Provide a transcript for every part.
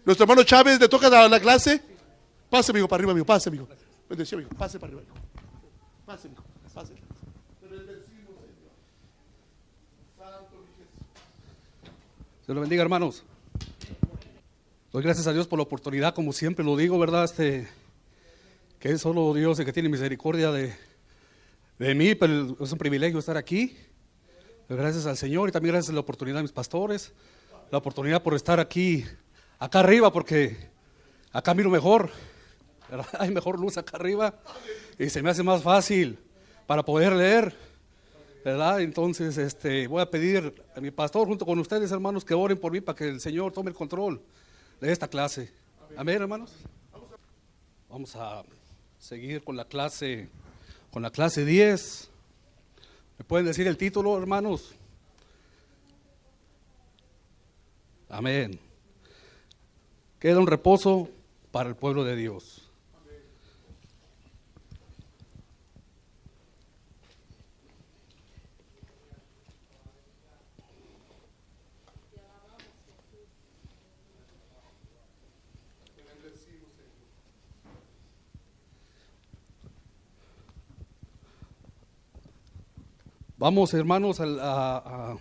Nuestro hermano Chávez, ¿le toca la clase? Pase, amigo, para arriba, amigo. Pase, amigo. Bendición, amigo. Pase para arriba, amigo. Pase, amigo. Pase. Te bendecimos, Señor. Santo mi Jesús. Dios lo bendiga, hermanos. Doy gracias a Dios por la oportunidad, como siempre lo digo, ¿verdad? Que es solo Dios el que tiene misericordia de mí, pero es un privilegio estar aquí. Gracias al Señor y también gracias a la oportunidad de mis pastores, la oportunidad por estar aquí, acá arriba, porque acá miro mejor, ¿verdad? Hay mejor luz acá arriba y se me hace más fácil para poder leer, ¿verdad? Entonces voy a pedir a mi pastor junto con ustedes, hermanos, que oren por mí para que el Señor tome el control de esta clase. Amén, hermanos. Vamos a seguir con la clase 10. ¿Me pueden decir el título, hermanos? Amén. Queda un reposo para el pueblo de Dios. Vamos, hermanos, a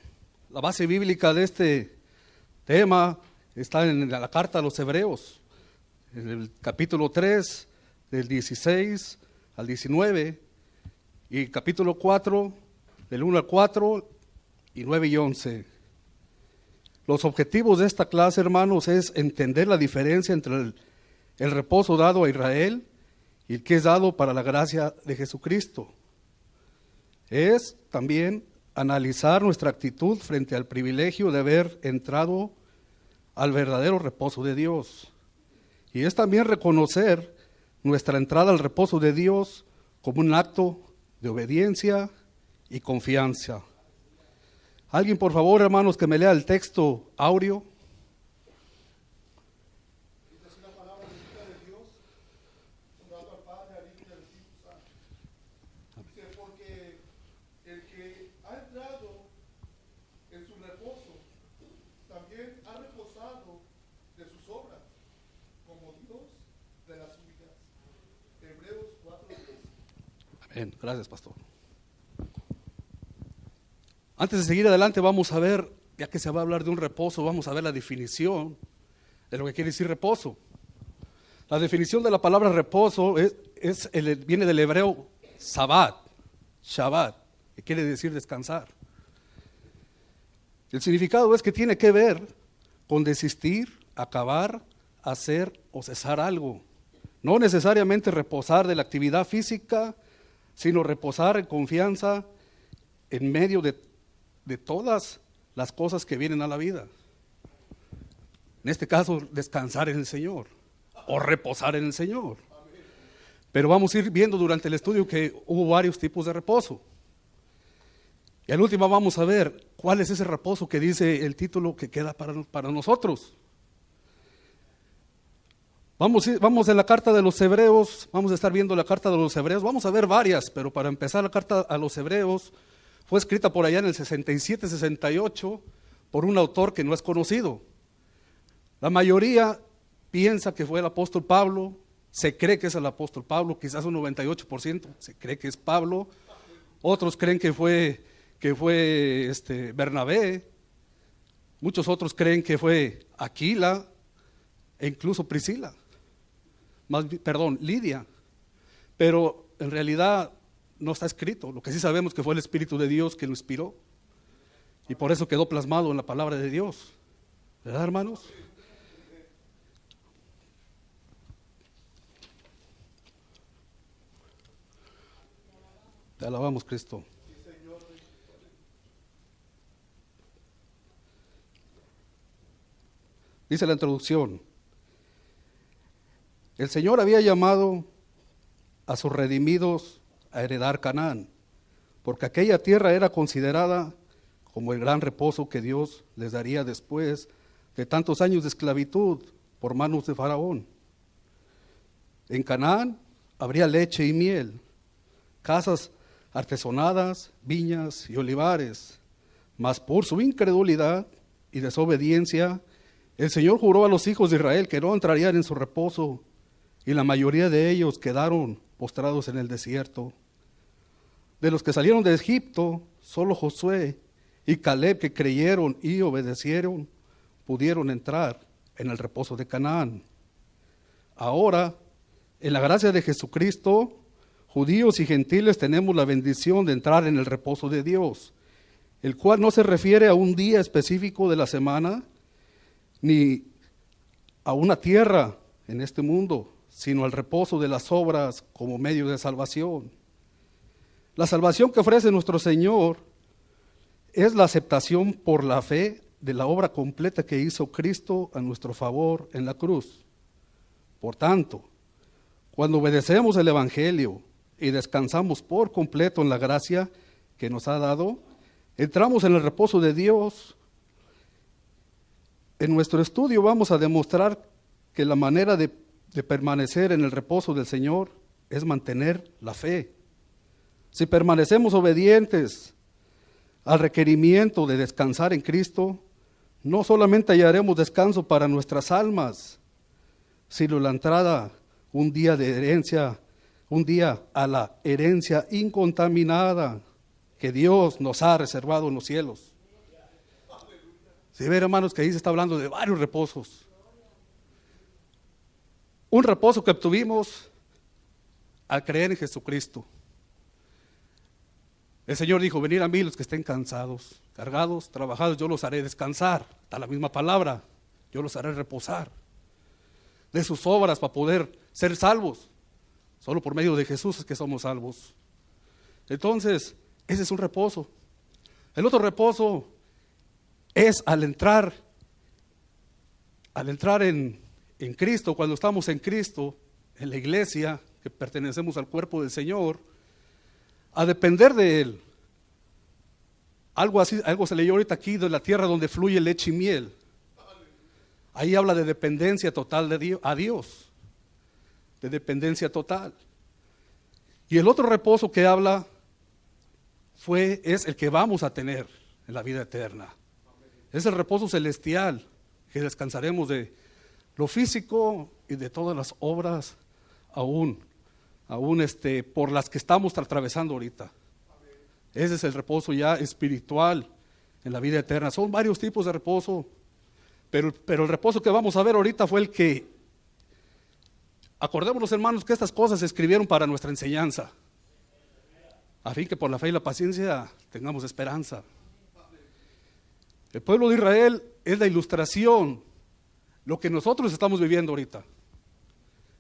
la base bíblica de este tema. Está en la carta a los Hebreos, en el capítulo 3, del 16 al 19, y capítulo 4, del 1 al 4, y 9 y 11. Los objetivos de esta clase, hermanos, es entender la diferencia entre el reposo dado a Israel y el que es dado para la gracia de Jesucristo. Es también analizar nuestra actitud frente al privilegio de haber entrado al verdadero reposo de Dios. Y es también reconocer nuestra entrada al reposo de Dios como un acto de obediencia y confianza. Alguien, por favor, hermanos, que me lea el texto áureo. Bien, gracias, pastor. Antes de seguir adelante, vamos a ver, ya que se va a hablar de un reposo, vamos a ver la definición de lo que quiere decir reposo. La definición de la palabra reposo viene del hebreo Shabbat, que quiere decir descansar. El significado es que tiene que ver con desistir, acabar, hacer o cesar algo. No necesariamente reposar de la actividad física, sino reposar en confianza en medio de todas las cosas que vienen a la vida. En este caso, descansar en el Señor o reposar en el Señor. Pero vamos a ir viendo durante el estudio que hubo varios tipos de reposo. Y al último vamos a ver cuál es ese reposo que dice el título que queda para nosotros. Vamos en la carta de los Hebreos, vamos a estar viendo la carta de los Hebreos, vamos a ver varias, pero para empezar la carta a los Hebreos fue escrita por allá en el 67-68 por un autor que no es conocido. La mayoría piensa que fue el apóstol Pablo, se cree que es el apóstol Pablo, quizás un 98% se cree que es Pablo, otros creen que fue Bernabé, muchos otros creen que fue Aquila e incluso Priscila. Lidia, pero en realidad no está escrito. Lo que sí sabemos que fue el Espíritu de Dios que lo inspiró y por eso quedó plasmado en la palabra de Dios, ¿verdad, hermanos? Te alabamos, Cristo. Dice la introducción: el Señor había llamado a sus redimidos a heredar Canaán, porque aquella tierra era considerada como el gran reposo que Dios les daría después de tantos años de esclavitud por manos de Faraón. En Canaán habría leche y miel, casas artesonadas, viñas y olivares, mas por su incredulidad y desobediencia, El Señor juró a los hijos de Israel que no entrarían en su reposo, y la mayoría de ellos quedaron postrados en el desierto. De los que salieron de Egipto, solo Josué y Caleb, que creyeron y obedecieron, pudieron entrar en el reposo de Canaán. Ahora, en la gracia de Jesucristo, judíos y gentiles tenemos la bendición de entrar en el reposo de Dios, el cual no se refiere a un día específico de la semana, ni a una tierra en este mundo, sino al reposo de las obras como medio de salvación. La salvación que ofrece nuestro Señor es la aceptación por la fe de la obra completa que hizo Cristo a nuestro favor en la cruz. Por tanto, cuando obedecemos el Evangelio y descansamos por completo en la gracia que nos ha dado, entramos en el reposo de Dios. En nuestro estudio vamos a demostrar que la manera de permanecer en el reposo del Señor es mantener la fe. Si permanecemos obedientes al requerimiento de descansar en Cristo, no solamente hallaremos descanso para nuestras almas, sino la entrada un día a la herencia incontaminada que Dios nos ha reservado en los cielos. Si ven, hermanos, que ahí se está hablando de varios reposos. Un reposo que obtuvimos al creer en Jesucristo. El Señor dijo: venid a mí los que estén cansados, cargados, trabajados, yo los haré descansar. Está la misma palabra, yo los haré reposar de sus obras para poder ser salvos. Solo por medio de Jesús es que somos salvos. Entonces, ese es un reposo. El otro reposo es al entrar en Cristo, cuando estamos en Cristo, en la iglesia, que pertenecemos al cuerpo del Señor, a depender de Él. Algo se leyó ahorita aquí, de la tierra donde fluye leche y miel. Ahí habla de dependencia total a Dios, de dependencia total. Y el otro reposo que habla es el que vamos a tener en la vida eterna. Es el reposo celestial, que descansaremos de lo físico y de todas las obras aún por las que estamos atravesando ahorita. Ese es el reposo ya espiritual en la vida eterna. Son varios tipos de reposo, pero el reposo que vamos a ver ahorita fue el que, acordémonos, hermanos, que estas cosas se escribieron para nuestra enseñanza, a fin que por la fe y la paciencia tengamos esperanza. El pueblo de Israel es la ilustración, lo que nosotros estamos viviendo ahorita.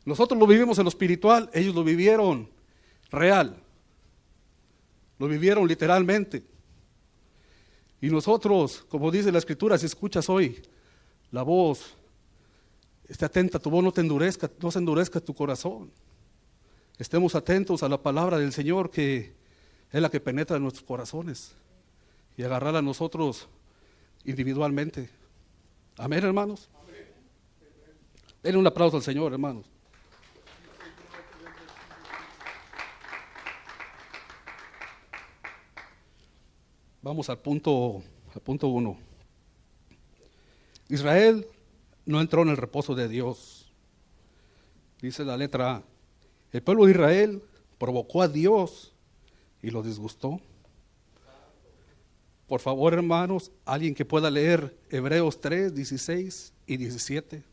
Nosotros lo vivimos en lo espiritual, ellos lo vivieron real, lo vivieron literalmente. Y nosotros, como dice la Escritura, si escuchas hoy la voz, esté atenta, tu voz no se endurezca tu corazón. Estemos atentos a la palabra del Señor, que es la que penetra en nuestros corazones, y agarrarla a nosotros individualmente. Amén, hermanos. Denle un aplauso al Señor, hermanos. Vamos al punto 1. Israel no entró en el reposo de Dios. Dice la letra A. El pueblo de Israel provocó a Dios y lo disgustó. Por favor, hermanos, alguien que pueda leer Hebreos 3, 16 y 17.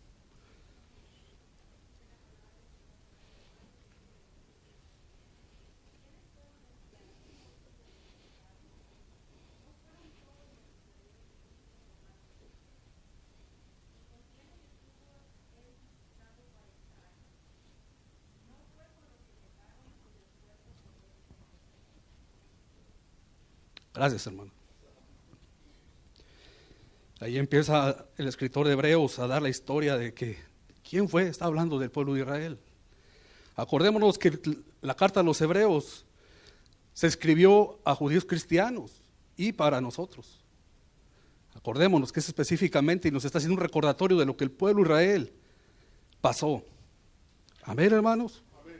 Gracias, hermano. Ahí empieza el escritor de Hebreos a dar la historia de que quién fue. Está hablando del pueblo de Israel. Acordémonos que la carta a los Hebreos se escribió a judíos cristianos y para nosotros. Acordémonos que es específicamente, y nos está haciendo un recordatorio de lo que el pueblo de Israel pasó. Amén, hermanos. Amén.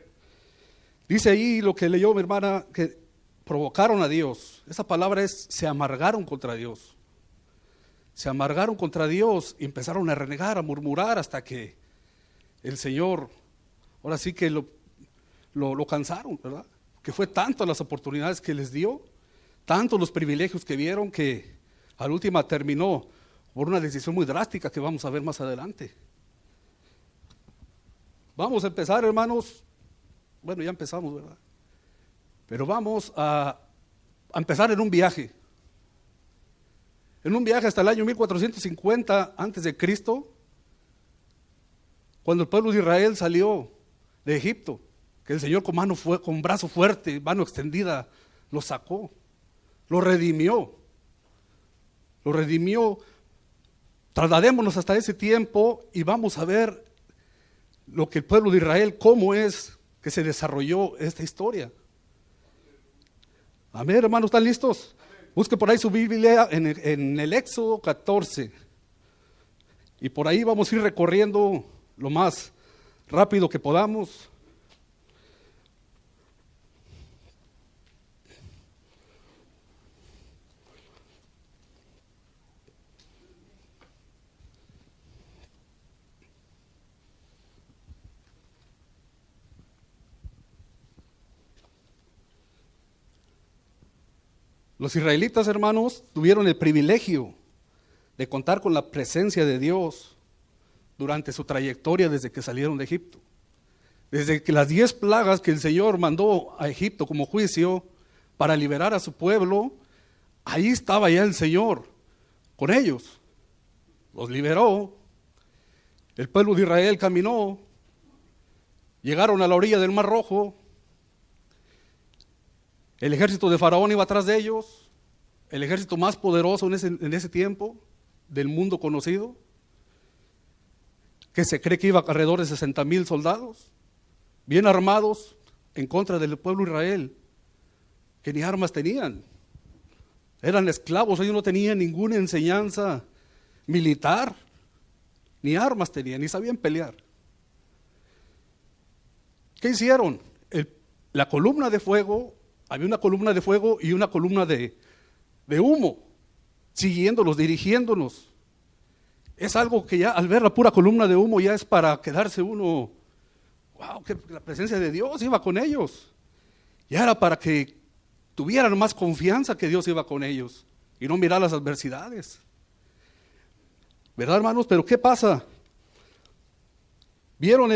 Dice ahí lo que leyó mi hermana, que provocaron a Dios. Esa palabra es: se amargaron contra Dios. se amargaron contra Dios y empezaron a renegar, a murmurar, hasta que el Señor, ahora sí que lo cansaron, ¿verdad? Que fue tanto las oportunidades que les dio, tanto los privilegios que vieron, que al última terminó por una decisión muy drástica que vamos a ver más adelante. Vamos a empezar, hermanos. Bueno, ya empezamos, ¿verdad? Pero vamos a empezar en un viaje. En un viaje hasta el año 1450 antes de Cristo, cuando el pueblo de Israel salió de Egipto, que el Señor con brazo fuerte, mano extendida, lo sacó, lo redimió. Trasladémonos hasta ese tiempo y vamos a ver lo que el pueblo de Israel, cómo es que se desarrolló esta historia. Amén, hermanos, ¿están listos? Busque por ahí su Biblia en el Éxodo 14. Y por ahí vamos a ir recorriendo lo más rápido que podamos. Los israelitas, hermanos, tuvieron el privilegio de contar con la presencia de Dios durante su trayectoria desde que salieron de Egipto. Desde que las 10 plagas que el Señor mandó a Egipto como juicio para liberar a su pueblo, ahí estaba ya el Señor con ellos. Los liberó, el pueblo de Israel caminó, llegaron a la orilla del Mar Rojo. El ejército de Faraón iba atrás de ellos, el ejército más poderoso en ese tiempo del mundo conocido, que se cree que iba alrededor de 60,000 soldados, bien armados, en contra del pueblo de Israel, que ni armas tenían. Eran esclavos, ellos no tenían ninguna enseñanza militar, ni armas tenían, ni sabían pelear. ¿Qué hicieron? La columna de fuego. Había una columna de fuego y una columna de humo, siguiéndolos, dirigiéndonos. Es algo que ya al ver la pura columna de humo ya es para quedarse uno, wow, que la presencia de Dios iba con ellos. Ya era para que tuvieran más confianza que Dios iba con ellos y no mirar las adversidades. ¿Verdad, hermanos? Pero ¿qué pasa? Vieron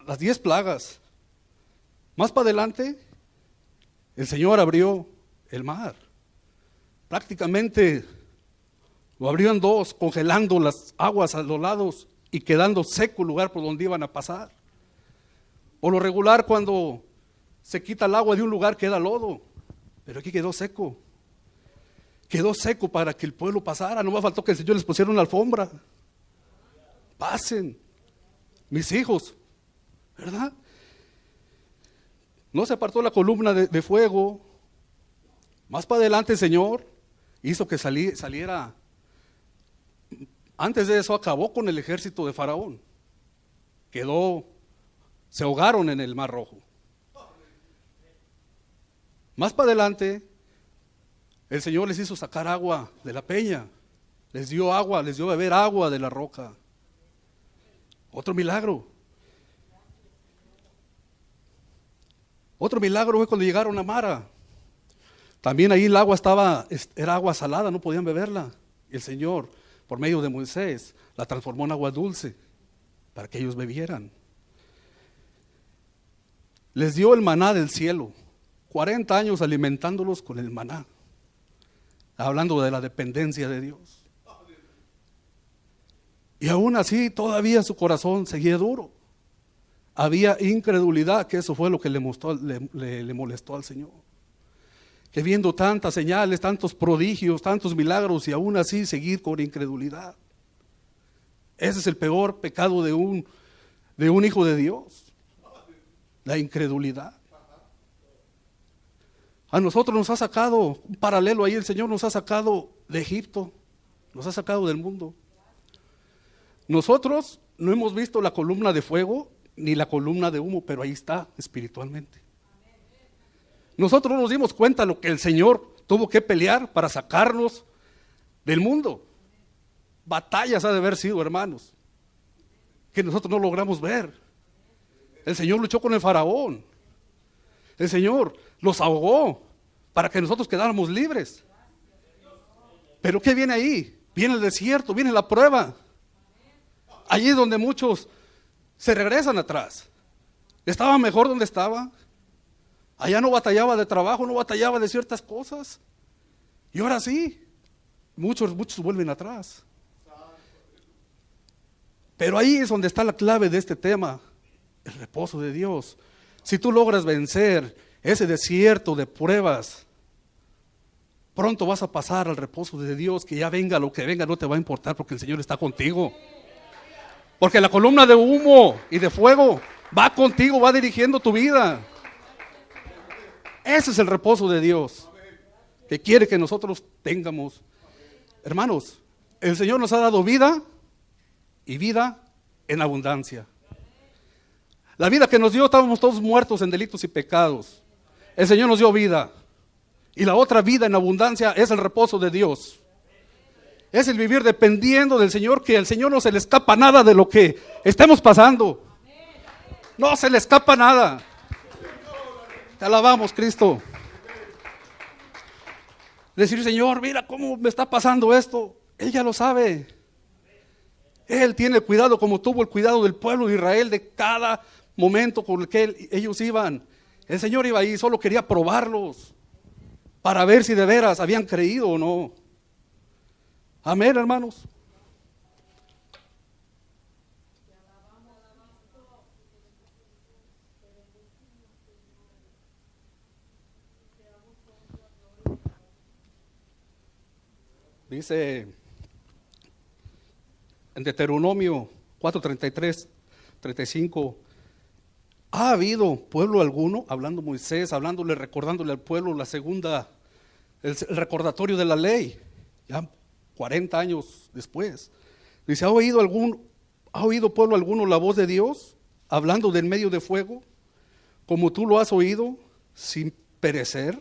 las 10 plagas. Más para adelante, el Señor abrió el mar. Prácticamente lo abrió en dos, congelando las aguas a los lados y quedando seco el lugar por donde iban a pasar. Por lo regular, cuando se quita el agua de un lugar queda lodo, pero aquí quedó seco. Quedó seco para que el pueblo pasara. No me faltó que el Señor les pusiera una alfombra. Pasen, mis hijos, ¿verdad? No se apartó la columna de fuego. Más para adelante el Señor hizo que saliera. Antes de eso acabó con el ejército de Faraón. Se ahogaron en el Mar Rojo. Más para adelante el Señor les hizo sacar agua de la peña. Les dio agua, les dio beber agua de la roca. Otro milagro. Otro milagro fue cuando llegaron a Mara. También ahí el agua era agua salada, no podían beberla. Y el Señor, por medio de Moisés, la transformó en agua dulce para que ellos bebieran. Les dio el maná del cielo, 40 años alimentándolos con el maná, hablando de la dependencia de Dios. Y aún así todavía su corazón seguía duro. Había incredulidad, que eso fue lo que le molestó al Señor. Que viendo tantas señales, tantos prodigios, tantos milagros y aún así seguir con incredulidad. Ese es el peor pecado de un hijo de Dios. La incredulidad. A nosotros nos ha sacado, un paralelo ahí, el Señor nos ha sacado de Egipto, nos ha sacado del mundo. Nosotros no hemos visto la columna de fuego ni la columna de humo, pero ahí está espiritualmente. Nosotros nos dimos cuenta de lo que el Señor tuvo que pelear para sacarnos del mundo. batallas ha de haber sido, hermanos, que nosotros no logramos ver. El Señor luchó con el faraón. El Señor los ahogó para que nosotros quedáramos libres. Pero ¿qué viene ahí? Viene el desierto, viene la prueba. Allí es donde muchos se regresan atrás. Estaba mejor donde estaba. Allá no batallaba de trabajo, no batallaba de ciertas cosas. Y ahora sí, muchos vuelven atrás. Pero ahí es donde está la clave de este tema, el reposo de Dios. Si tú logras vencer ese desierto de pruebas, pronto vas a pasar al reposo de Dios, que ya venga lo que venga, no te va a importar porque el Señor está contigo. Porque la columna de humo y de fuego va contigo, va dirigiendo tu vida. Ese es el reposo de Dios que quiere que nosotros tengamos. Hermanos, el Señor nos ha dado vida y vida en abundancia. La vida que nos dio, estábamos todos muertos en delitos y pecados. El Señor nos dio vida. Y la otra vida en abundancia es el reposo de Dios. Es el vivir dependiendo del Señor, que al Señor no se le escapa nada de lo que estemos pasando. No se le escapa nada. Te alabamos, Cristo. Decir, Señor, mira cómo me está pasando esto. Él ya lo sabe. Él tiene cuidado como tuvo el cuidado del pueblo de Israel de cada momento con el que ellos iban. El Señor iba ahí, solo quería probarlos para ver si de veras habían creído o no. Amén, hermanos. Dice en Deuteronomio 4:33, 35, ¿ha habido pueblo alguno? Hablando Moisés, hablándole, recordándole al pueblo la segunda, el recordatorio de la ley, ya 40 años después. Dice, ¿ha oído pueblo alguno la voz de Dios, hablando de en medio de fuego, como tú lo has oído, sin perecer?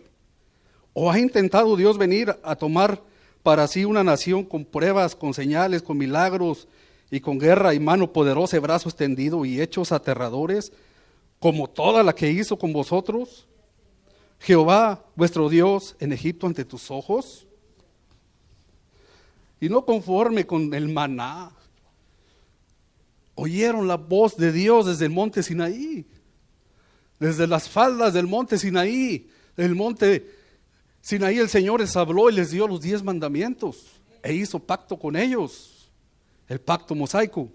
¿O ha intentado Dios venir a tomar para sí una nación con pruebas, con señales, con milagros y con guerra y mano poderosa y brazo extendido y hechos aterradores, como toda la que hizo con vosotros, Jehová vuestro Dios, en Egipto ante tus ojos? Y no conforme con el maná, oyeron la voz de Dios desde el monte Sinaí, desde las faldas del monte Sinaí. Del monte Sinaí el Señor les habló y les dio los 10 mandamientos e hizo pacto con ellos, el pacto mosaico.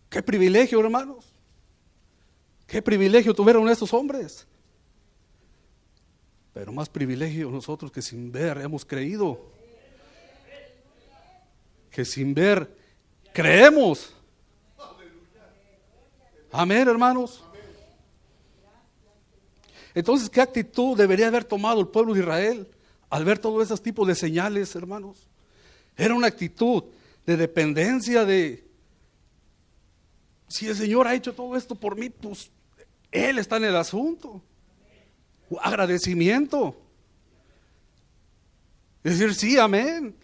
Qué privilegio, hermanos. Qué privilegio tuvieron estos hombres. Pero más privilegio nosotros, que sin ver hemos creído. Que sin ver creemos. Amén, hermanos. Entonces, ¿qué actitud debería haber tomado el pueblo de Israel al ver todos esos tipos de señales, hermanos? Era una actitud de dependencia, de si el Señor ha hecho todo esto por mí, pues Él está en el asunto. Agradecimiento. Decir, sí, amén.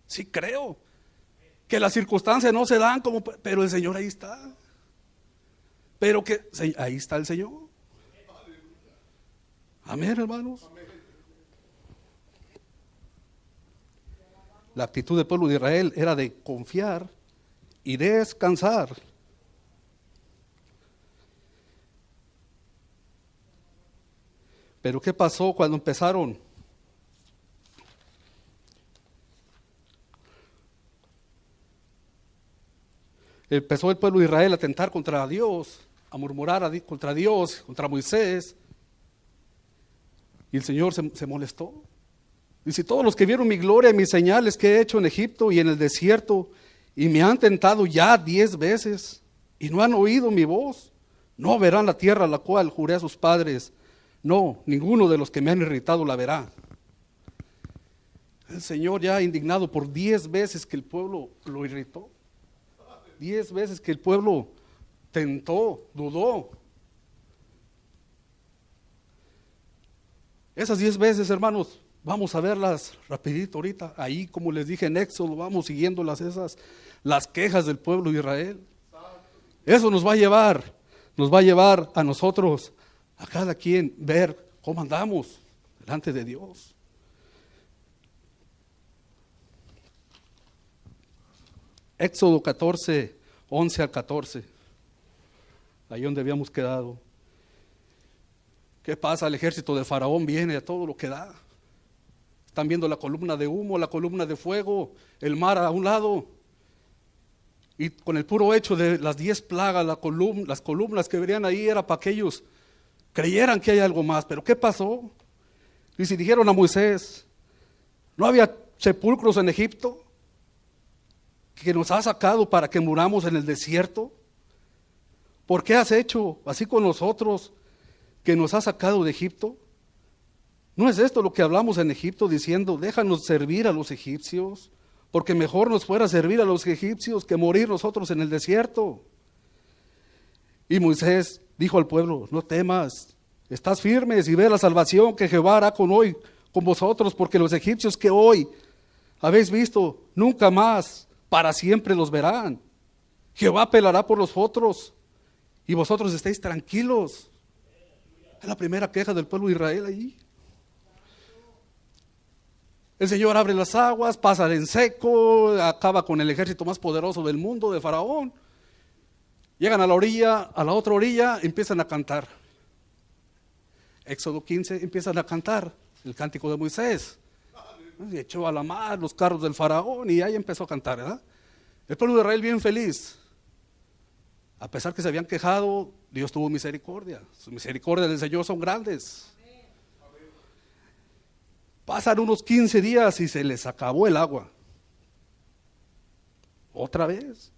Sí creo. Que las circunstancias no se dan como, pero el Señor ahí está. Pero que ahí está el Señor. Amén, hermanos. La actitud del pueblo de Israel era de confiar y descansar. Pero ¿qué pasó cuando empezaron? Empezó el pueblo de Israel a tentar contra Dios, a murmurar contra Dios, contra Moisés. Y el Señor se molestó. Dice, todos los que vieron mi gloria y mis señales que he hecho en Egipto y en el desierto, y me han tentado ya 10 veces, y no han oído mi voz, no verán la tierra a la cual juré a sus padres. No, ninguno de los que me han irritado la verá. El Señor ya indignado por 10 veces que el pueblo lo irritó. 10 veces que el pueblo tentó, dudó. Esas 10 veces, hermanos, Vamos a verlas rapidito ahorita. Ahí, como les dije en Éxodo, vamos siguiendo las quejas del pueblo de Israel. Eso nos va a llevar a nosotros, a cada quien, ver cómo andamos delante de Dios. Éxodo 14, 11 al 14. Ahí donde habíamos quedado. ¿Qué pasa? El ejército de Faraón viene a todo lo que da. Están viendo la columna de humo, la columna de fuego, el mar a un lado. Y con el puro hecho de las 10 plagas, las columnas que verían ahí era para que ellos creyeran que hay algo más. Pero ¿qué pasó? Y si dijeron a Moisés, ¿no había sepulcros en Egipto que nos ha sacado para que muramos en el desierto? ¿Por qué has hecho así con nosotros que nos has sacado de Egipto? ¿No es esto lo que hablamos en Egipto diciendo, déjanos servir a los egipcios? Porque mejor nos fuera servir a los egipcios que morir nosotros en el desierto. Y Moisés dijo al pueblo, no temas, estás firmes y ve la salvación que Jehová hará con vosotros, porque los egipcios que hoy habéis visto, nunca más, para siempre los verán. Jehová pelará por los otros y vosotros estéis tranquilos. Es la primera queja del pueblo de Israel allí. El Señor abre las aguas, pasa en seco, acaba con el ejército más poderoso del mundo, de Faraón. Llegan a la orilla, a la otra orilla, empiezan a cantar. Éxodo 15, empiezan a cantar el cántico de Moisés. Y echó a la mar los carros del Faraón y ahí empezó a cantar, ¿verdad? El pueblo de Israel bien feliz. A pesar que se habían quejado, Dios tuvo misericordia. Sus misericordias del Señor son grandes. Pasan unos 15 días y se les acabó el agua. Otra vez.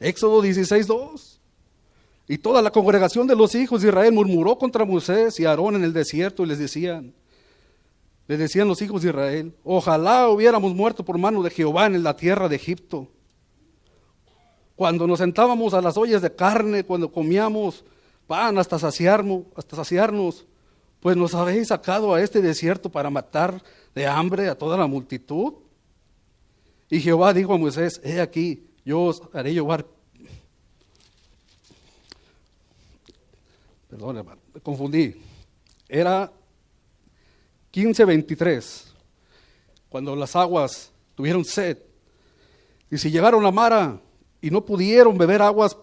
Éxodo 16:2. Y toda la congregación de los hijos de Israel murmuró contra Moisés y Aarón en el desierto y les decían los hijos de Israel, ojalá hubiéramos muerto por mano de Jehová en la tierra de Egipto. Cuando nos sentábamos a las ollas de carne, cuando comíamos pan hasta saciarnos, pues nos habéis sacado a este desierto para matar de hambre a toda la multitud. Y Jehová dijo a Moisés, he aquí, yo os haré llevar. Perdón, hermano, me confundí. Era 15:23, cuando las aguas tuvieron sed. Y si llegaron a Mara y no pudieron beber aguas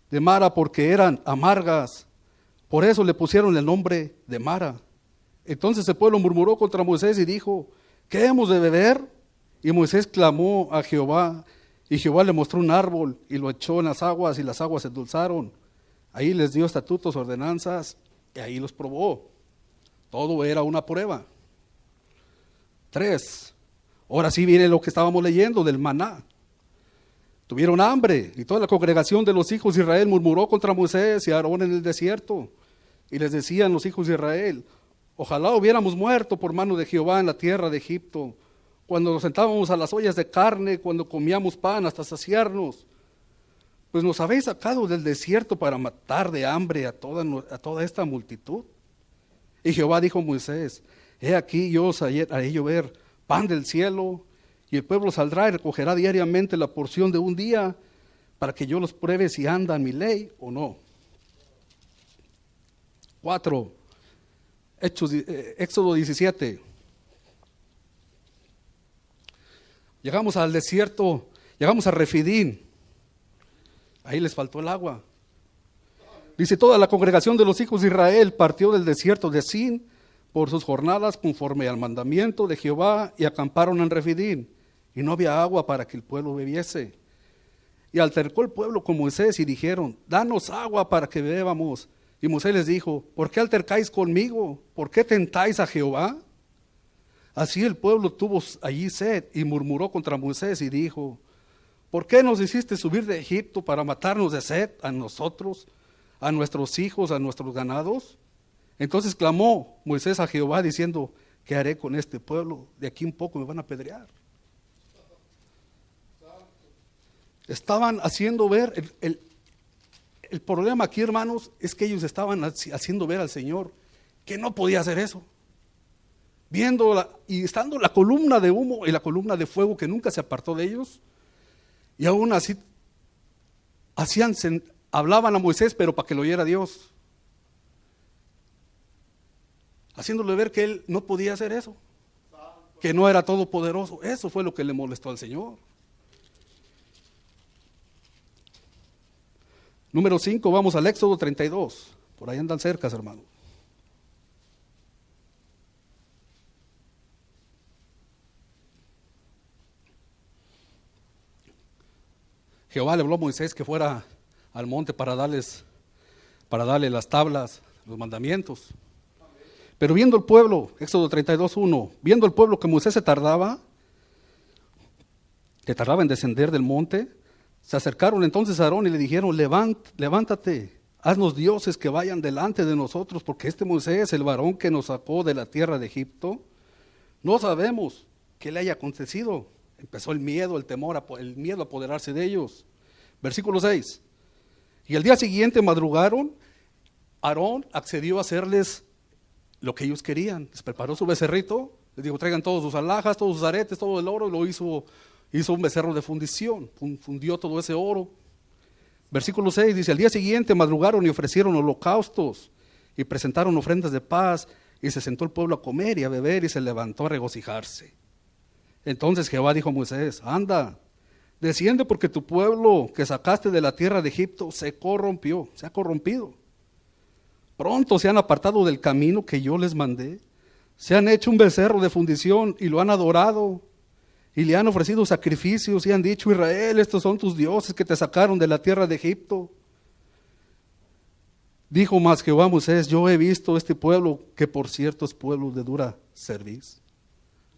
de Mara porque eran amargas, por eso le pusieron el nombre de Mara. Entonces el pueblo murmuró contra Moisés y dijo, ¿qué hemos de beber? Y Moisés clamó a Jehová, y Jehová le mostró un árbol y lo echó en las aguas, y las aguas se endulzaron. Ahí les dio estatutos, ordenanzas, y ahí los probó. Todo era una prueba. 3. Ahora sí viene lo que estábamos leyendo del maná. Tuvieron hambre y toda la congregación de los hijos de Israel murmuró contra Moisés y Aarón en el desierto. Y les decían los hijos de Israel, ojalá hubiéramos muerto por mano de Jehová en la tierra de Egipto, cuando nos sentábamos a las ollas de carne, cuando comíamos pan hasta saciarnos. Pues nos habéis sacado del desierto para matar de hambre a toda esta multitud. Y Jehová dijo a Moisés, he aquí yo os haré llover pan del cielo, y el pueblo saldrá y recogerá diariamente la porción de un día, para que yo los pruebe si anda en mi ley o no. 4. Éxodo 17. Llegamos al desierto, llegamos a Refidín. Ahí les faltó el agua. Dice, toda la congregación de los hijos de Israel partió del desierto de Sin por sus jornadas conforme al mandamiento de Jehová y acamparon en Refidín. Y no había agua para que el pueblo bebiese. Y altercó el pueblo con Moisés y dijeron, danos agua para que bebamos. Y Moisés les dijo, ¿por qué altercáis conmigo? ¿Por qué tentáis a Jehová? Así el pueblo tuvo allí sed y murmuró contra Moisés y dijo, ¿por qué nos hiciste subir de Egipto para matarnos de sed a nosotros, a nuestros hijos, a nuestros ganados? Entonces clamó Moisés a Jehová diciendo, ¿qué haré con este pueblo? De aquí un poco me van a apedrear. Estaban haciendo ver, el problema aquí, hermanos, es que ellos estaban haciendo ver al Señor que no podía hacer eso. y estando la columna de humo y la columna de fuego que nunca se apartó de ellos, y aún así hablaban a Moisés, pero para que lo oyera Dios, haciéndole ver que él no podía hacer eso, que no era todopoderoso. Eso fue lo que le molestó al Señor. Número 5, vamos al Éxodo 32. Por ahí andan cerca, hermano. Jehová le habló a Moisés que fuera al monte para darle las tablas, los mandamientos. Pero viendo el pueblo, Éxodo 32:1, viendo el pueblo que Moisés tardaba en descender del monte, se acercaron entonces a Aarón y le dijeron: levántate, haznos dioses que vayan delante de nosotros, porque este Moisés, el varón que nos sacó de la tierra de Egipto, no sabemos qué le haya acontecido. Empezó el miedo, el miedo a apoderarse de ellos. Versículo 6. Y al día siguiente madrugaron, Aarón accedió a hacerles lo que ellos querían. Les preparó su becerrito, les dijo: traigan todos sus alhajas, todos sus aretes, todo el oro, y lo hizo un becerro de fundición, fundió todo ese oro. Versículo 6 dice: al día siguiente madrugaron y ofrecieron holocaustos y presentaron ofrendas de paz, y se sentó el pueblo a comer y a beber, y se levantó a regocijarse. Entonces Jehová dijo a Moisés: anda, desciende, porque tu pueblo que sacaste de la tierra de Egipto se ha corrompido. Pronto se han apartado del camino que yo les mandé, se han hecho un becerro de fundición y lo han adorado, y le han ofrecido sacrificios y han dicho: Israel, estos son tus dioses que te sacaron de la tierra de Egipto. Dijo más Jehová a Moisés: yo he visto este pueblo, que por cierto es pueblo de dura cerviz.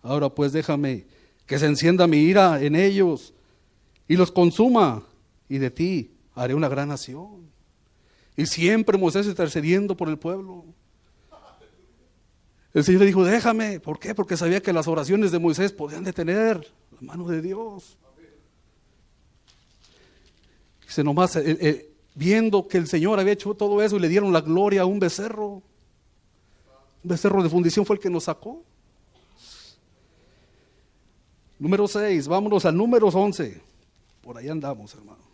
Ahora pues déjame que se encienda mi ira en ellos y los consuma, y de ti haré una gran nación. Y siempre Moisés intercediendo por el pueblo. El Señor le dijo: déjame. ¿Por qué? Porque sabía que las oraciones de Moisés podían detener la mano de Dios. Dice nomás, viendo que el Señor había hecho todo eso, y le dieron la gloria a un becerro. Un becerro de fundición fue el que nos sacó. Número 6, vámonos al número 11. Por ahí andamos, hermano.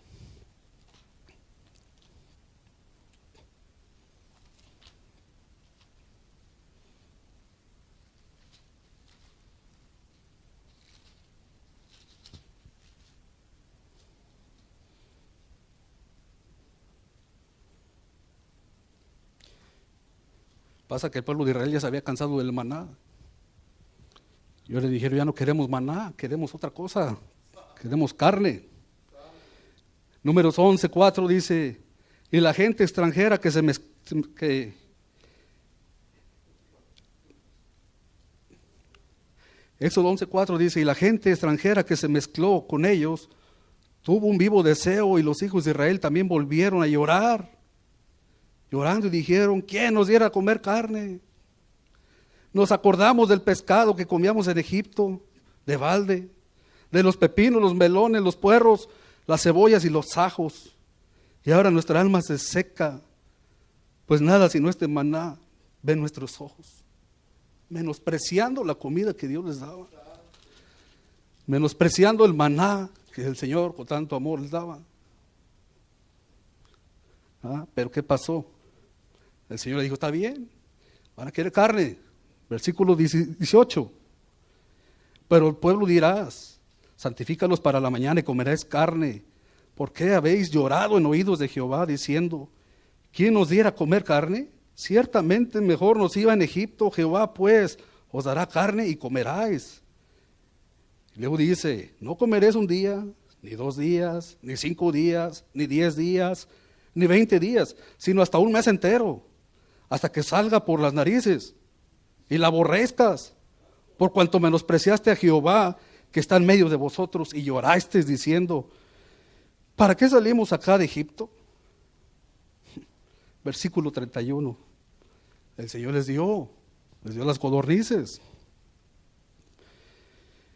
Pasa que el pueblo de Israel ya se había cansado del maná. Yo le dijeron: ya no queremos maná, queremos otra cosa, queremos carne. Números 11:4 dice: y la gente extranjera Éxodo 11:4 dice: y la gente extranjera que se mezcló con ellos tuvo un vivo deseo, y los hijos de Israel también volvieron a llorar, llorando, y dijeron: ¿quién nos diera a comer carne? Nos acordamos del pescado que comíamos en Egipto, de balde, de los pepinos, los melones, los puerros, las cebollas y los ajos. Y ahora nuestra alma se seca, pues nada sino este maná ven nuestros ojos. Menospreciando la comida que Dios les daba. Menospreciando el maná que el Señor con tanto amor les daba. Pero ¿qué pasó? El Señor le dijo: está bien, van a querer carne. Versículo 18. Pero el pueblo dirás: santifícalos para la mañana y comerás carne. ¿Por qué habéis llorado en oídos de Jehová, diciendo: ¿quién nos diera a comer carne? Ciertamente mejor nos iba en Egipto. Jehová pues os dará carne y comeráis. Y luego dice: no comeréis un día, ni 2 días, ni 5 días, ni 10 días, ni 20 días, sino hasta un mes entero, hasta que salga por las narices y la aborrezcas, por cuanto menospreciaste a Jehová que está en medio de vosotros, y llorasteis diciendo: ¿para qué salimos acá de Egipto? Versículo 31. El Señor les dio las codornices.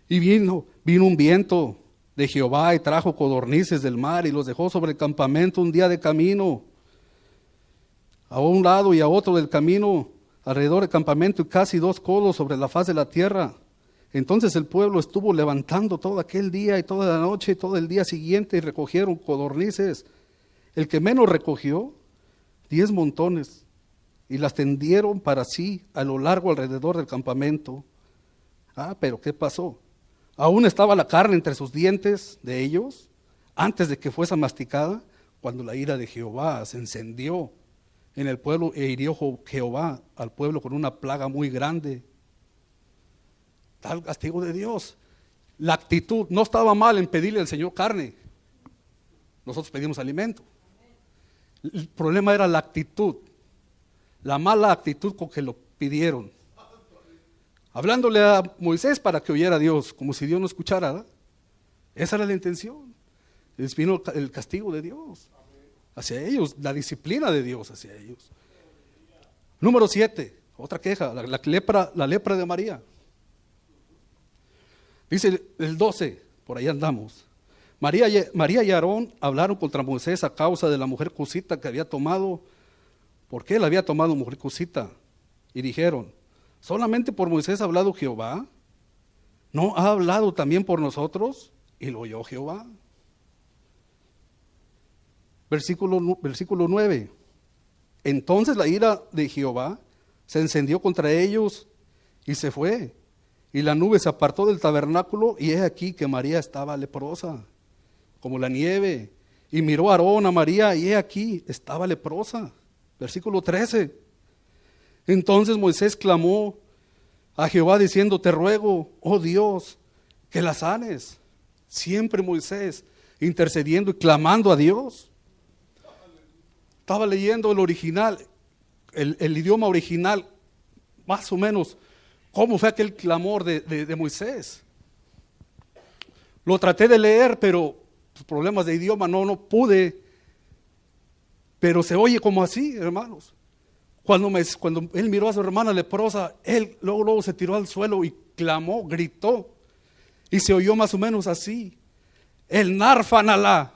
Y vino un viento de Jehová y trajo codornices del mar y los dejó sobre el campamento un día de camino. A un lado y a otro del camino alrededor del campamento y casi 2 codos sobre la faz de la tierra. Entonces el pueblo estuvo levantando todo aquel día y toda la noche y todo el día siguiente y recogieron codornices. El que menos recogió, 10 montones, y las tendieron para sí a lo largo alrededor del campamento. Pero ¿qué pasó? Aún estaba la carne entre sus dientes de ellos, antes de que fuese masticada, cuando la ira de Jehová se encendió en el pueblo e hirió Jehová al pueblo con una plaga muy grande. Tal castigo de Dios. La actitud, no estaba mal en pedirle al Señor carne. Nosotros pedimos alimento. El problema era la actitud, la mala actitud con que lo pidieron. Hablándole a Moisés para que oyera a Dios, como si Dios no escuchara, ¿verdad? Esa era la intención. Les vino el castigo de Dios hacia ellos, la disciplina de Dios hacia ellos. Número 7, otra queja, la lepra de María. Dice el 12, por ahí andamos. María y Aarón hablaron contra Moisés a causa de la mujer cusita que había tomado. ¿Por qué la había tomado mujer cusita? Y dijeron, ¿solamente por Moisés ha hablado Jehová? ¿No ha hablado también por nosotros? Y lo oyó Jehová. Versículo 9. Entonces la ira de Jehová se encendió contra ellos y se fue. Y la nube se apartó del tabernáculo y he aquí que María estaba leprosa, como la nieve. Y miró a Aarón a María y he aquí estaba leprosa. Versículo 13. Entonces Moisés clamó a Jehová diciendo, te ruego, oh Dios, que la sanes. Siempre Moisés intercediendo y clamando a Dios. Estaba leyendo el original, el idioma original, más o menos, cómo fue aquel clamor de Moisés. Lo traté de leer, pero problemas de idioma no pude. Pero se oye como así, hermanos. Cuando él miró a su hermana leprosa, él luego se tiró al suelo y clamó, gritó. Y se oyó más o menos así. El narfanalá.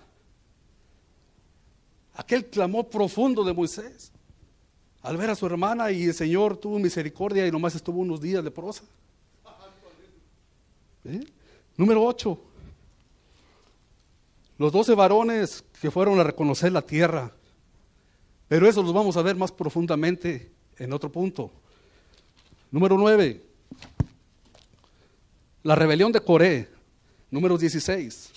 Aquel clamor profundo de Moisés. Al ver a su hermana y el Señor tuvo misericordia y nomás estuvo unos días leprosa. Número 8. Los 12 varones que fueron a reconocer la tierra. Pero eso los vamos a ver más profundamente en otro punto. Número 9. La rebelión de Coré. Número 16.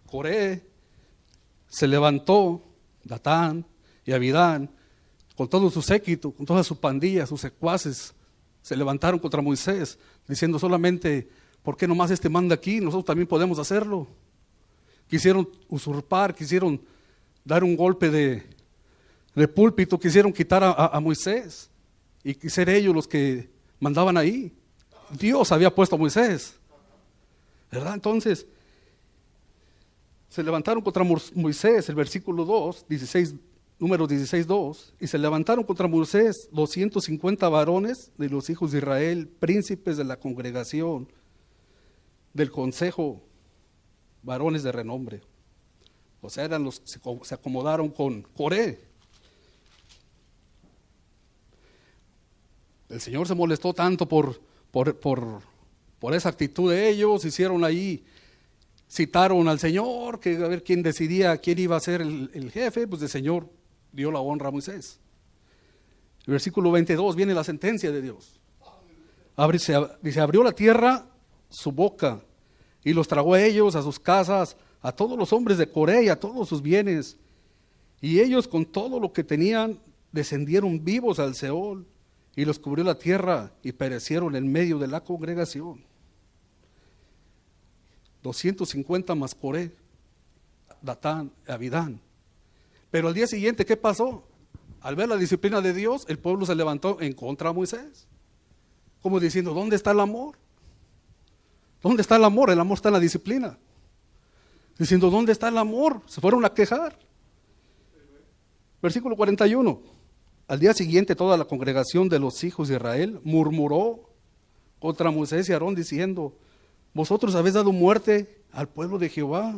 Coré se levantó, Datán y Abidán, con todo su séquito, con toda su pandilla, sus secuaces, se levantaron contra Moisés, diciendo solamente, ¿por qué nomás este manda aquí? Nosotros también podemos hacerlo. Quisieron usurpar, quisieron dar un golpe de púlpito, quisieron quitar a Moisés y ser ellos los que mandaban ahí. Dios había puesto a Moisés, ¿verdad? Entonces, se levantaron contra Moisés, el versículo 2, números 16, 2, y se levantaron contra Moisés 250 varones de los hijos de Israel, príncipes de la congregación, del consejo, varones de renombre. O sea, eran los que se acomodaron con Coré. El Señor se molestó tanto por esa actitud de ellos, hicieron ahí, citaron al Señor, que a ver quién decidía quién iba a ser el jefe, pues el Señor dio la honra a Moisés. El versículo 22 viene la sentencia de Dios. Dice, abrió la tierra su boca y los tragó a ellos, a sus casas, a todos los hombres de Coré y a todos sus bienes. Y ellos con todo lo que tenían descendieron vivos al Seol y los cubrió la tierra y perecieron en medio de la congregación. 250 más Coré, Datán, Abidán. Pero al día siguiente, ¿qué pasó? Al ver la disciplina de Dios, el pueblo se levantó en contra de Moisés. Como diciendo, ¿dónde está el amor? ¿Dónde está el amor? El amor está en la disciplina. Diciendo, ¿dónde está el amor? Se fueron a quejar. Versículo 41. Al día siguiente toda la congregación de los hijos de Israel murmuró contra Moisés y Aarón diciendo, vosotros habéis dado muerte al pueblo de Jehová.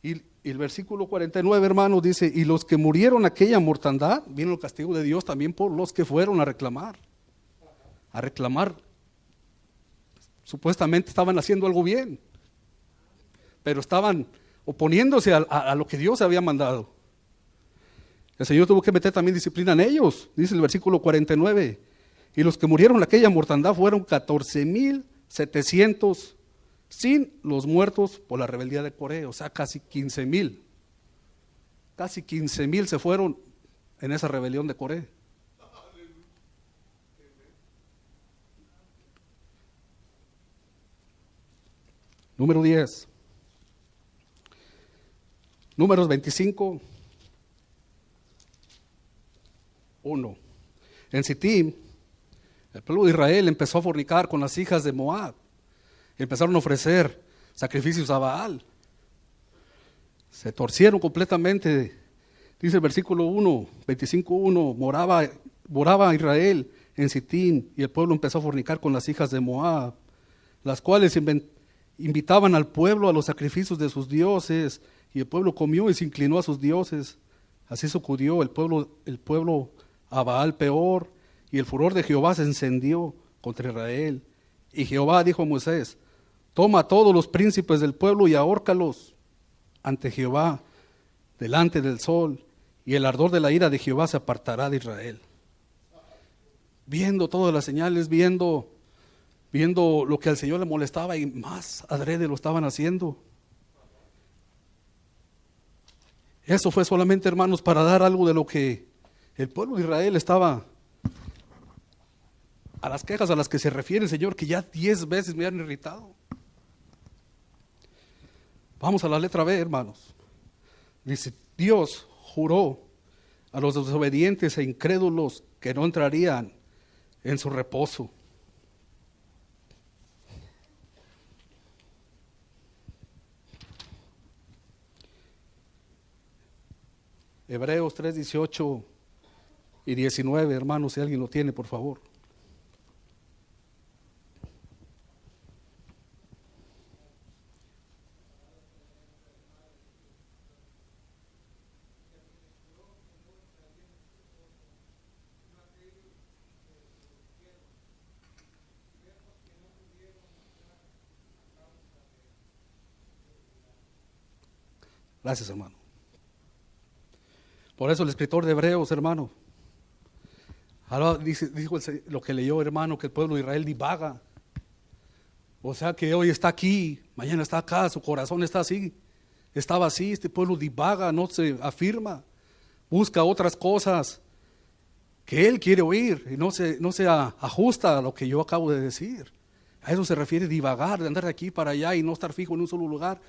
Y el versículo 49, hermanos, dice, y los que murieron aquella mortandad, vino el castigo de Dios también por los que fueron a reclamar. Supuestamente estaban haciendo algo bien, pero estaban oponiéndose a lo que Dios había mandado. El Señor tuvo que meter también disciplina en ellos, dice el versículo 49. Y los que murieron aquella mortandad fueron 14,700, sin los muertos por la rebeldía de Coré, o sea, casi 15,000. Casi 15,000 se fueron en esa rebelión de Coré. Número 10. Números 25. 1. En Sittim, el pueblo de Israel empezó a fornicar con las hijas de Moab. Empezaron a ofrecer sacrificios a Baal. Se torcieron completamente. Dice el versículo 1, 25:1, moraba Israel en Sittim y el pueblo empezó a fornicar con las hijas de Moab, las cuales invitaban al pueblo a los sacrificios de sus dioses, y el pueblo comió y se inclinó a sus dioses. Así sacudió el pueblo a Baal Peor, y el furor de Jehová se encendió contra Israel. Y Jehová dijo a Moisés: toma a todos los príncipes del pueblo y ahórcalos ante Jehová, delante del sol, y el ardor de la ira de Jehová se apartará de Israel. Viendo todas las señales, viendo lo que al Señor le molestaba, y más adrede lo estaban haciendo. Eso fue solamente, hermanos, para dar algo de lo que el pueblo de Israel estaba, a las quejas a las que se refiere el Señor, que ya 10 veces me han irritado. Vamos a la letra B, hermanos. Dice: Dios juró a los desobedientes e incrédulos que no entrarían en su reposo. Hebreos 3:18 y 19, hermanos, si alguien lo tiene, por favor. Gracias, hermano. Por eso el escritor de Hebreos, hermano, ahora dijo lo que leyó, hermano, que el pueblo de Israel divaga. O sea que hoy está aquí, mañana está acá, su corazón está así, estaba así. Este pueblo divaga, no se afirma, busca otras cosas que él quiere oír y no se ajusta a lo que yo acabo de decir. A eso se refiere divagar, de andar de aquí para allá y no estar fijo en un solo lugar,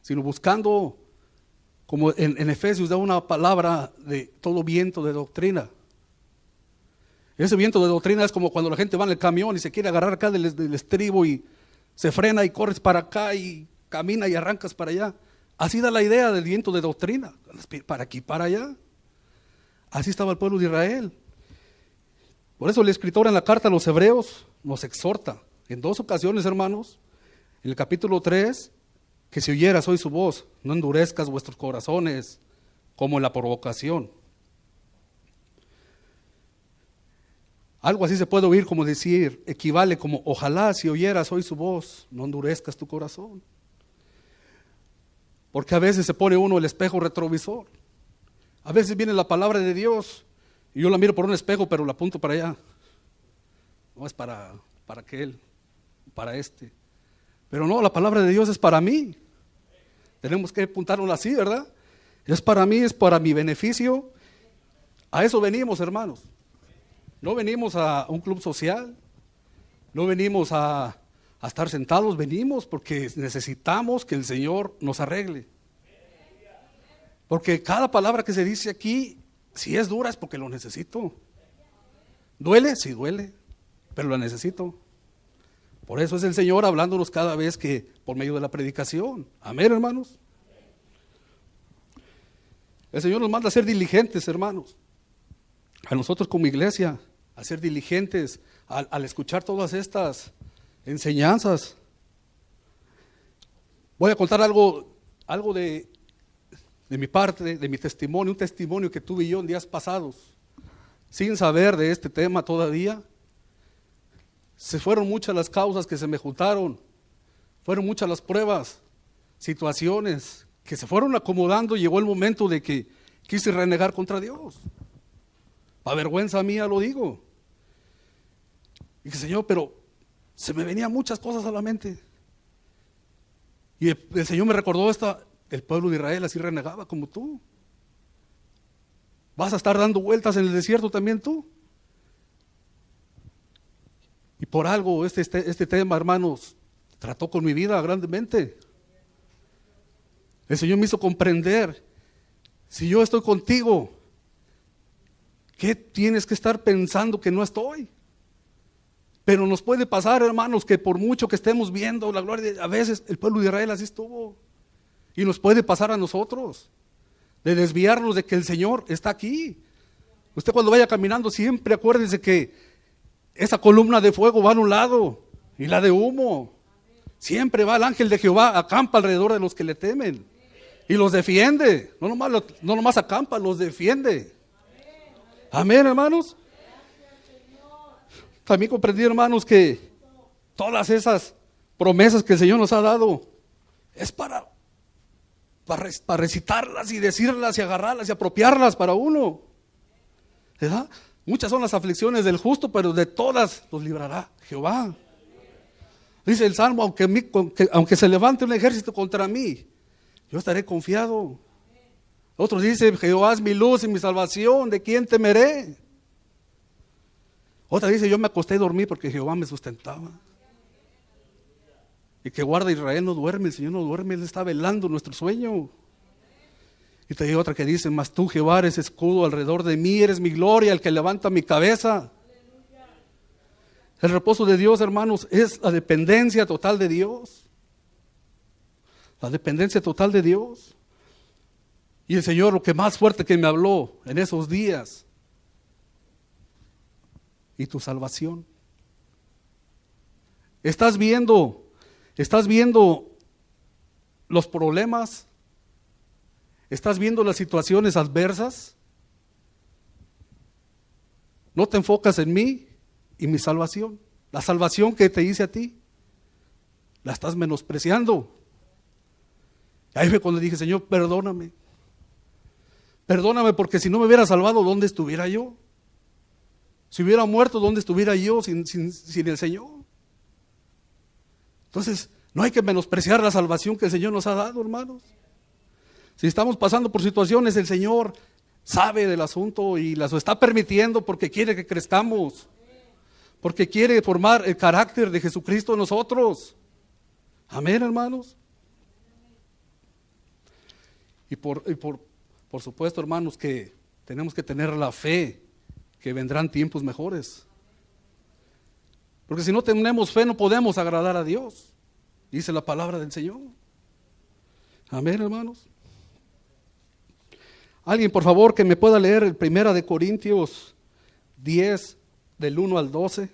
sino buscando, como en Efesios da una palabra de todo viento de doctrina. Ese viento de doctrina es como cuando la gente va en el camión y se quiere agarrar acá del estribo y se frena y corres para acá y camina y arrancas para allá. Así da la idea del viento de doctrina, para aquí, para allá. Así estaba el pueblo de Israel. Por eso el escritor en la carta a los Hebreos nos exhorta en 2 ocasiones, hermanos, en el capítulo 3, que si oyeras hoy su voz, no endurezcas vuestros corazones como en la provocación. Algo así se puede oír como decir, equivale como: ojalá si oyeras hoy su voz, no endurezcas tu corazón. Porque a veces se pone uno el espejo retrovisor. A veces viene la palabra de Dios y yo la miro por un espejo, pero la apunto para allá. No es para aquel, para este. Pero no, la palabra de Dios es para mí. Tenemos que apuntarlo así, ¿verdad? Es para mí, es para mi beneficio. A eso venimos, hermanos. No venimos a un club social, no venimos a estar sentados, venimos porque necesitamos que el Señor nos arregle. Porque cada palabra que se dice aquí, si es dura es porque lo necesito. ¿Duele? Sí duele, pero lo necesito. Por eso es el Señor hablándonos cada vez que, por medio de la predicación. Amén, hermanos. El Señor nos manda a ser diligentes, hermanos. A nosotros como iglesia, a ser diligentes al escuchar todas estas enseñanzas. Voy a contar algo de mi parte, de mi testimonio, un testimonio que tuve yo en días pasados, sin saber de este tema todavía. Se fueron muchas las causas que se me juntaron, fueron muchas las pruebas, situaciones que se fueron acomodando. Llegó el momento de que quise renegar contra Dios. A vergüenza mía lo digo. Y dije, Señor, pero se me venían muchas cosas a la mente. Y el Señor me recordó el pueblo de Israel así renegaba como tú. Vas a estar dando vueltas en el desierto también tú. Y por algo este tema, hermanos, trató con mi vida grandemente. El Señor me hizo comprender, si yo estoy contigo, ¿qué tienes que estar pensando que no estoy? Pero nos puede pasar, hermanos, que por mucho que estemos viendo la gloria, a veces el pueblo de Israel así estuvo. Y nos puede pasar a nosotros, de desviarnos de que el Señor está aquí. Usted cuando vaya caminando siempre acuérdese que esa columna de fuego va a un lado y la de humo. Siempre va el ángel de Jehová, acampa alrededor de los que le temen y los defiende. No nomás acampa, los defiende. Amén, hermanos. También comprendí, hermanos, que todas esas promesas que el Señor nos ha dado es para recitarlas y decirlas y agarrarlas y apropiarlas para uno. ¿Verdad? Muchas son las aflicciones del justo, pero de todas los librará Jehová. Dice el Salmo, aunque se levante un ejército contra mí, yo estaré confiado. Otros dicen, Jehová es mi luz y mi salvación, ¿de quién temeré? Otra dice, yo me acosté y dormí porque Jehová me sustentaba. Y que guarda Israel no duerme, el Señor no duerme, Él está velando nuestro sueño. Y te digo otra que dice, mas tú Jehová eres escudo alrededor de mí, eres mi gloria, el que levanta mi cabeza. El reposo de Dios, hermanos, es la dependencia total de Dios. La dependencia total de Dios. Y el Señor, lo que más fuerte que me habló en esos días, y tu salvación. ¿Estás viendo los problemas? ¿Estás viendo las situaciones adversas? ¿No te enfocas en mí y mi salvación? La salvación que te hice a ti, la estás menospreciando. Ahí fue cuando dije, Señor, perdóname. Perdóname, porque si no me hubiera salvado, ¿dónde estuviera yo? Si hubiera muerto, ¿dónde estuviera yo sin el Señor? Entonces, no hay que menospreciar la salvación que el Señor nos ha dado, hermanos. Si estamos pasando por situaciones, el Señor sabe del asunto y las está permitiendo porque quiere que crezcamos, porque quiere formar el carácter de Jesucristo en nosotros. Amén, hermanos. Y por supuesto, hermanos, que tenemos que tener la fe que vendrán tiempos mejores. Porque si no tenemos fe, no podemos agradar a Dios. Dice la palabra del Señor. Amén, hermanos. Alguien, por favor, que me pueda leer el 1 Corintios 10, del 1 al 12.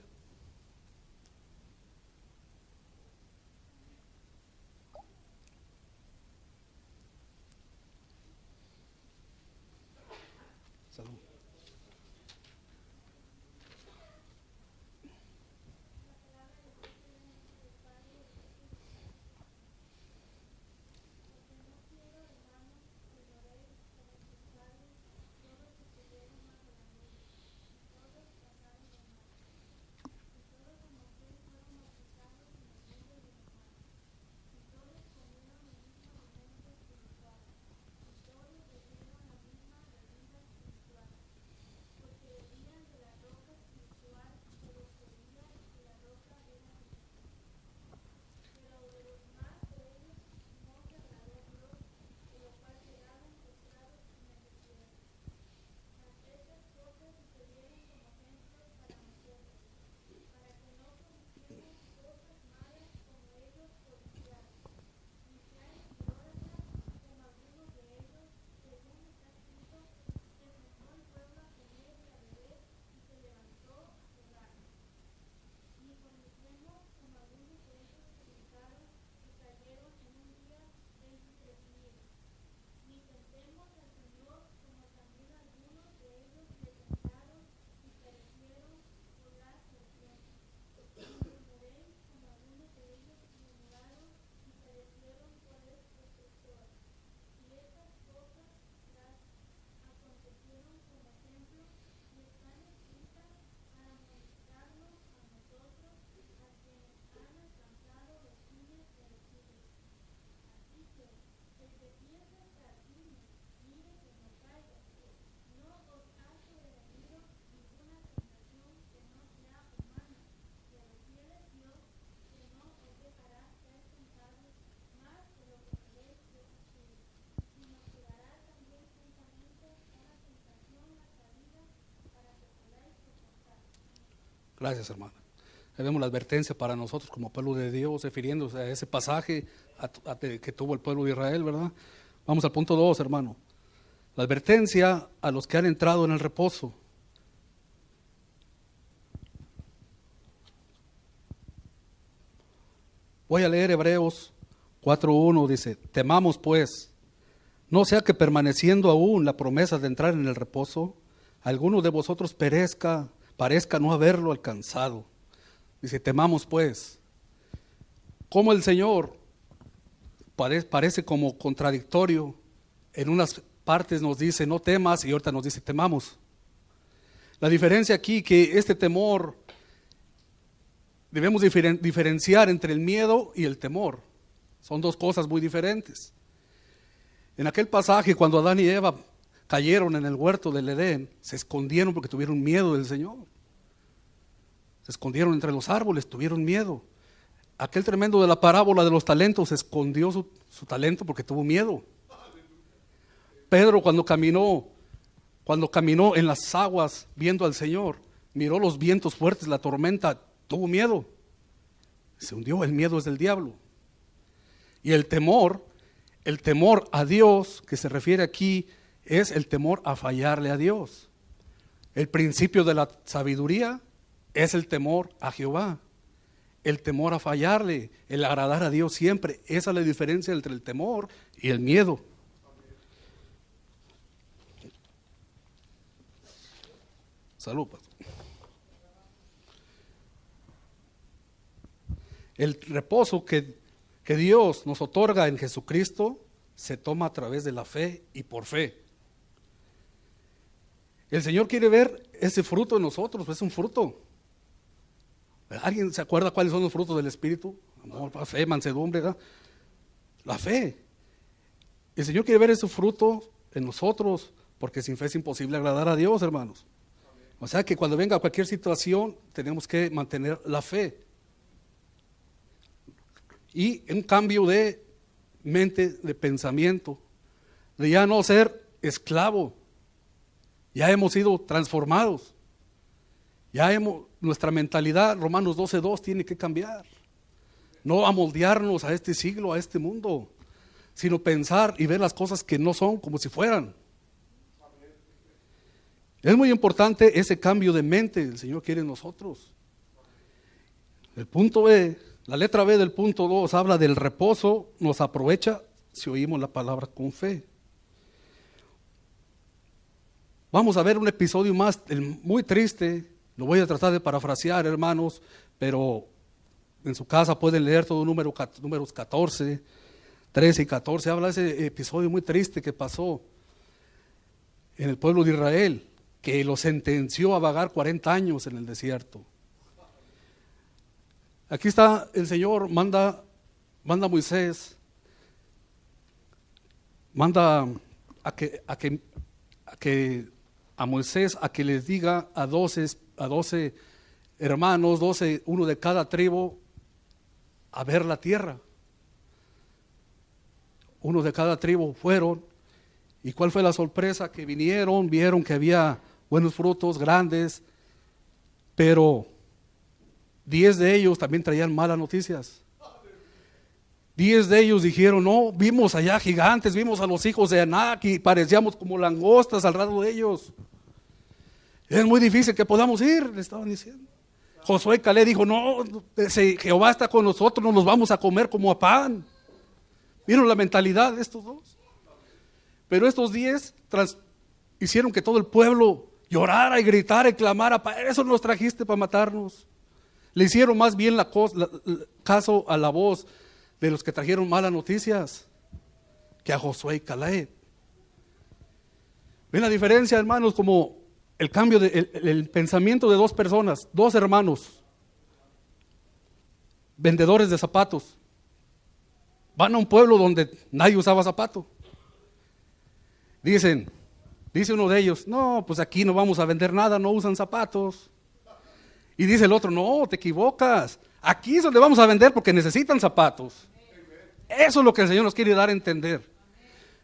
Gracias, hermano. Ahí vemos la advertencia para nosotros como pueblo de Dios, refiriéndose a ese pasaje que tuvo el pueblo de Israel, ¿verdad? Vamos al punto 2, hermano. La advertencia a los que han entrado en el reposo. Voy a leer Hebreos 4:1, dice: temamos pues, no sea que permaneciendo aún la promesa de entrar en el reposo, alguno de vosotros parezca no haberlo alcanzado. Dice, temamos pues. Como el Señor parece como contradictorio, en unas partes nos dice no temas y ahorita nos dice temamos. La diferencia aquí que este temor, debemos diferenciar entre el miedo y el temor. Son dos cosas muy diferentes. En aquel pasaje, cuando Adán y Eva cayeron en el huerto del Edén, se escondieron porque tuvieron miedo del Señor. Se escondieron entre los árboles, tuvieron miedo. Aquel tremendo de la parábola de los talentos escondió su talento porque tuvo miedo. Pedro cuando caminó en las aguas viendo al Señor, miró los vientos fuertes, la tormenta, tuvo miedo. Se hundió. El miedo es del diablo. Y el temor a Dios, que se refiere aquí, es el temor a fallarle a Dios. El principio de la sabiduría es el temor a Jehová. El temor a fallarle, el agradar a Dios siempre. Esa es la diferencia entre el temor y el miedo. Salud, pastor. El reposo que Dios nos otorga en Jesucristo se toma a través de la fe y por fe. El Señor quiere ver ese fruto en nosotros, es un fruto. ¿Alguien se acuerda cuáles son los frutos del Espíritu? Amor, fe, mansedumbre, ¿verdad? La fe. El Señor quiere ver ese fruto en nosotros, porque sin fe es imposible agradar a Dios, hermanos. O sea que cuando venga cualquier situación, tenemos que mantener la fe. Y un cambio de mente, de pensamiento, de ya no ser esclavo. Ya hemos sido transformados. Nuestra mentalidad, Romanos 12:2, tiene que cambiar. No amoldearnos a este siglo, a este mundo, sino pensar y ver las cosas que no son como si fueran. Es muy importante ese cambio de mente, el Señor quiere en nosotros. El punto B, la letra B del punto 2 habla del reposo, nos aprovecha si oímos la palabra con fe. Vamos a ver un episodio más, muy triste, lo voy a tratar de parafrasear, hermanos, pero en su casa pueden leer todo números 14, 13 y 14, habla de ese episodio muy triste que pasó en el pueblo de Israel, que lo sentenció a vagar 40 años en el desierto. Aquí está el Señor, manda a Moisés, manda a Moisés a que les diga a 12 hermanos, 12, uno de cada tribu, a ver la tierra. Uno de cada tribu fueron. ¿Y cuál fue la sorpresa? Que vieron que había buenos frutos, grandes, pero 10 de ellos también traían malas noticias. 10 de ellos dijeron, no, vimos allá gigantes, vimos a los hijos de Anac y parecíamos como langostas al lado de ellos. Es muy difícil que podamos ir, le estaban diciendo. Josué y Caleb dijo, no, si Jehová está con nosotros, no nos vamos a comer como a pan. ¿Vieron la mentalidad de estos dos? Pero estos 10 hicieron que todo el pueblo llorara y gritara y clamara, para eso nos trajiste, para matarnos. Le hicieron más bien caso a la voz de los que trajeron malas noticias que a Josué y Caleb. ¿Ven la diferencia, hermanos? Como el cambio el pensamiento de dos personas, dos hermanos, vendedores de zapatos, van a un pueblo donde nadie usaba zapato. Dice uno de ellos, no, pues aquí no vamos a vender nada, no usan zapatos. Y dice el otro, no, te equivocas, aquí es donde vamos a vender porque necesitan zapatos. Eso es lo que el Señor nos quiere dar a entender.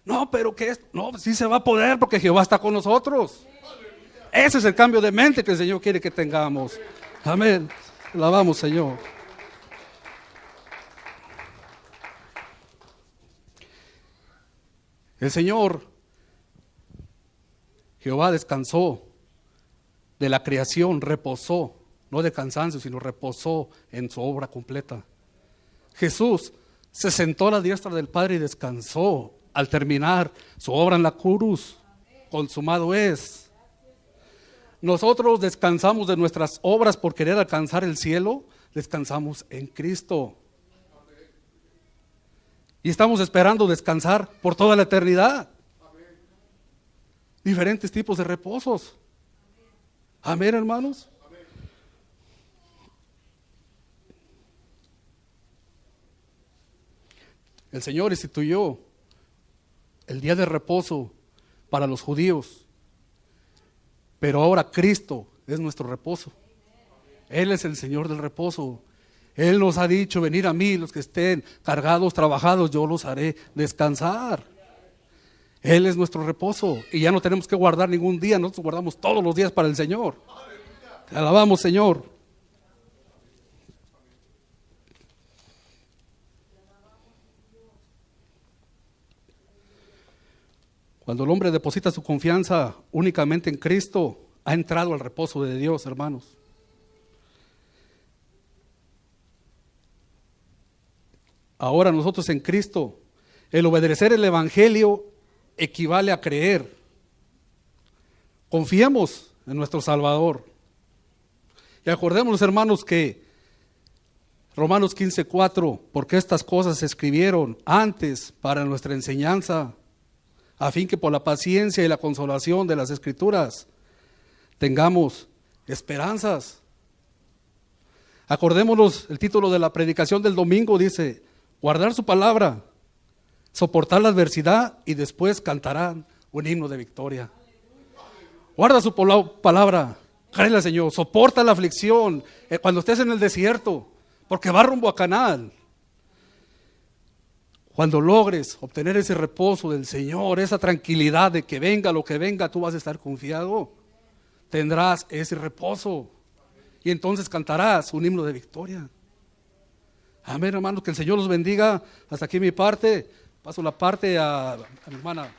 No, pero no, sí se va a poder porque Jehová está con nosotros. Ese es el cambio de mente que el Señor quiere que tengamos. Amén. Alabamos, Señor. El Señor, Jehová, descansó de la creación, reposó, no de cansancio, sino reposó en su obra completa. Jesús se sentó a la diestra del Padre y descansó al terminar su obra en la cruz. Consumado es. Nosotros descansamos de nuestras obras por querer alcanzar el cielo, descansamos en Cristo. Y estamos esperando descansar por toda la eternidad. Diferentes tipos de reposos. Amén, hermanos. El Señor instituyó el día de reposo para los judíos, pero ahora Cristo es nuestro reposo. Él es el Señor del reposo. Él nos ha dicho: venid a mí los que estén cargados, trabajados, yo los haré descansar. Él es nuestro reposo y ya no tenemos que guardar ningún día, nosotros guardamos todos los días para el Señor. Te alabamos, Señor. Cuando el hombre deposita su confianza únicamente en Cristo, ha entrado al reposo de Dios, hermanos. Ahora nosotros en Cristo, el obedecer el Evangelio equivale a creer. Confiemos en nuestro Salvador. Y acordémonos, hermanos, que Romanos 15:4, porque estas cosas se escribieron antes para nuestra enseñanza, a fin que por la paciencia y la consolación de las Escrituras tengamos esperanzas. Acordémonos, el título de la predicación del domingo dice: guardar su palabra, soportar la adversidad y después cantarán un himno de victoria. Guarda su palabra, créele al Señor, soporta la aflicción cuando estés en el desierto, porque va rumbo a Canaán. Cuando logres obtener ese reposo del Señor, esa tranquilidad de que venga lo que venga, tú vas a estar confiado. Tendrás ese reposo y entonces cantarás un himno de victoria. Amén, hermanos, que el Señor los bendiga. Hasta aquí mi parte. Paso la parte a mi hermana